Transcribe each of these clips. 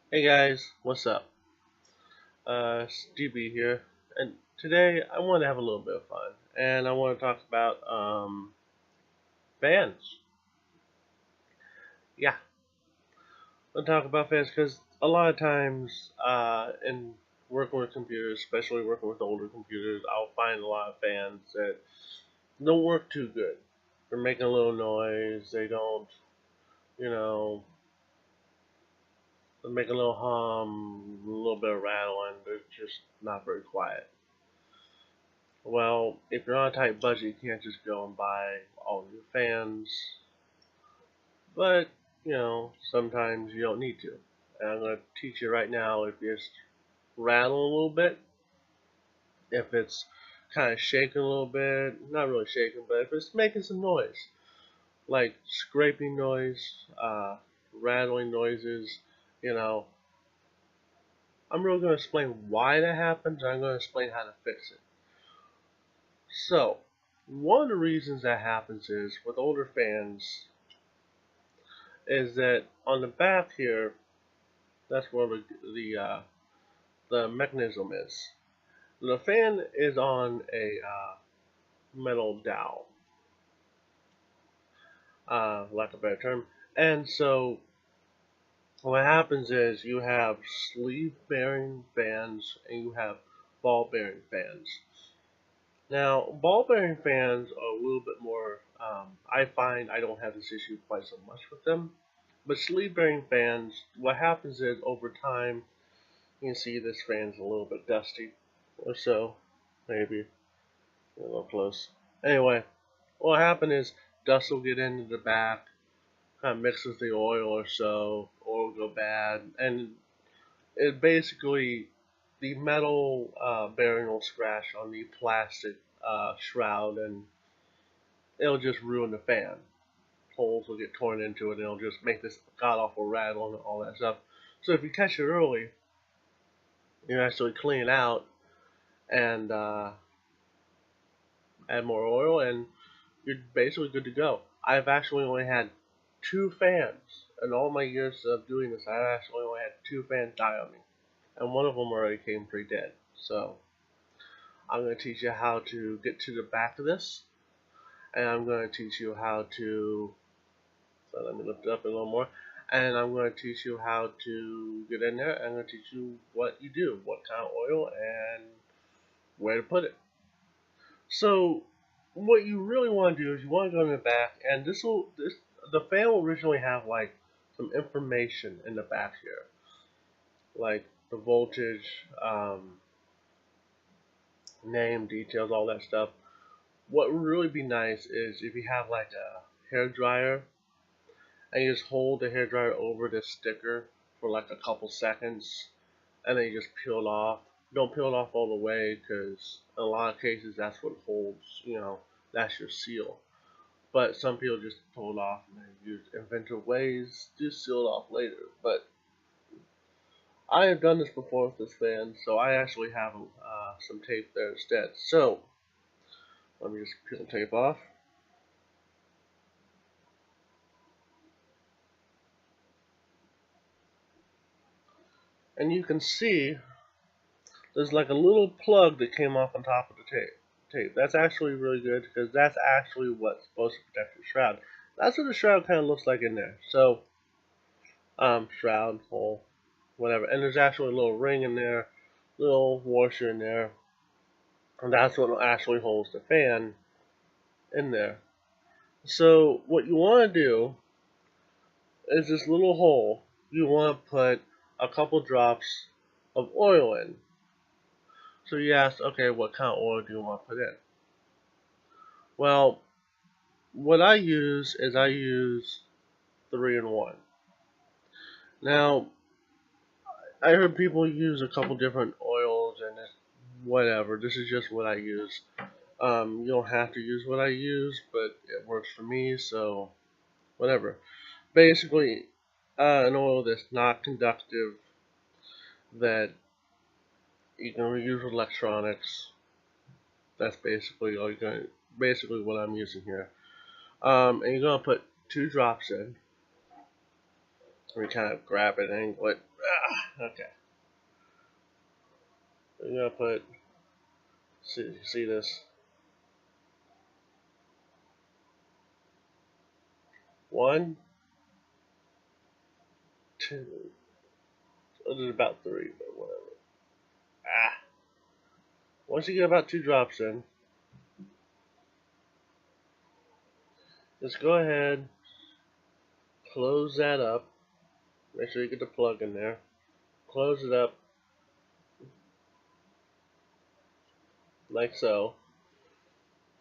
Hey guys, what's up? It's DB here, and today I want to have a little bit of fun, and I want to talk about fans. Yeah, I'll talk about fans because a lot of times in working with computers, especially working with older computers, I'll find a lot of fans that don't work too good. They're making a little noise. They don't, you know, they make a little hum, a little bit of rattling. They're just not very quiet. Well, if you're on a tight budget, you can't just go and buy all new fans. But, sometimes you don't need to. And I'm going to teach you right now if you just rattle a little bit, if it's kind of shaking a little bit, not really shaking, but if it's making some noise, like scraping noise, rattling noises, you know, I'm really going to explain why that happens, and I'm going to explain how to fix it. So, one of the reasons that happens is with older fans, is that on the back here, that's where the mechanism is. The fan is on a metal dowel, lack of a better term. And so what happens is you have sleeve bearing fans and you have ball bearing fans. Now, ball bearing fans are a little bit more, I find I don't have this issue quite so much with them. But sleeve bearing fans, what happens is over time, you can see this fan's a little bit dusty or so, maybe a little close. Anyway, what happened is dust will get into the back, kind of mixes the oil or so, oil will go bad, and it basically the metal bearing will scratch on the plastic shroud, and it'll just ruin the fan. Holes will get torn into it, and it'll just make this god awful rattle and all that stuff. So if you catch it early, you actually clean it out and add more oil, and you're basically good to go. I've actually only had two fans in all my years of doing this. I actually only had two fans die on me, and one of them already came pretty dead. So I'm going to teach you how to get to the back of this, and I'm going to teach you how to. So let me lift it up a little more. And I'm going to teach you how to get in there. I'm going to teach you what you do, what kind of oil, and where to put it. So what you really want to do is you want to go in the back, and this the fan will originally have like some information in the back here, like the voltage, name, details, all that stuff. What would really be nice is if you have like a hair dryer and you just hold the hair dryer over this sticker for like a couple seconds, and then you just peel it off. Don't peel it off all the way because in a lot of cases that's what holds, that's your seal. But some people just pull it off and they use inventive ways to seal it off later. But I have done this before with this fan, so I actually have some tape there instead. So let me just peel the tape off. And you can see there's like a little plug that came off on top of the tape. That's actually really good because that's actually what's supposed to protect your shroud. That's what the shroud kind of looks like in there. So, shroud, hole, whatever. And there's actually a little ring in there, little washer in there, and that's what actually holds the fan in there. So, what you want to do is this little hole, you want to put a couple drops of oil in. So you ask, okay, what kind of oil do you want to put in? Well, what I use is I use 3-in-1. Now, I heard people use a couple different oils and whatever. This is just what I use. You don't have to use what I use, but it works for me, so whatever. Basically, an oil that's not conductive, that you can reuse with electronics. That's basically what I'm using here. And you're gonna put 2 drops in. We kind of grab it and angle it. Okay. I'm gonna put. See this. One, two. This is about three, but whatever. Ah. Once you get about 2 drops in, just go ahead, close that up. Make sure you get the plug in there. Close it up like so.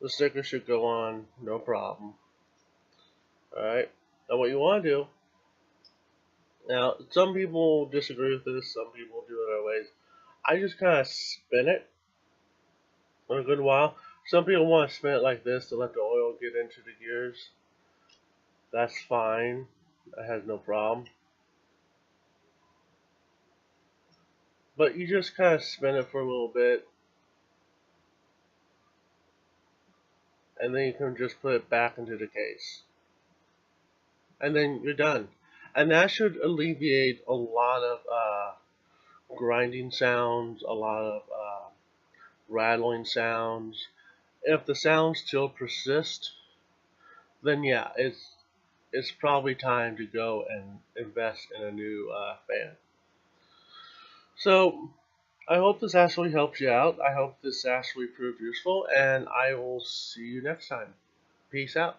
The sticker should go on, no problem. Alright. Now what you want to do, now some people disagree with this, some people do it other ways. I just kind of spin it for a good while. Some people want to spin it like this to let the oil get into the gears. That's fine. That has no problem. But you just kind of spin it for a little bit, and then you can just put it back into the case. And then you're done. And that should alleviate a lot of grinding sounds, a lot of rattling sounds. If the sounds still persist, then yeah, it's probably time to go and invest in a new fan. So I hope this actually helps you out. I hope this actually proved useful, and I will see you next time. Peace out.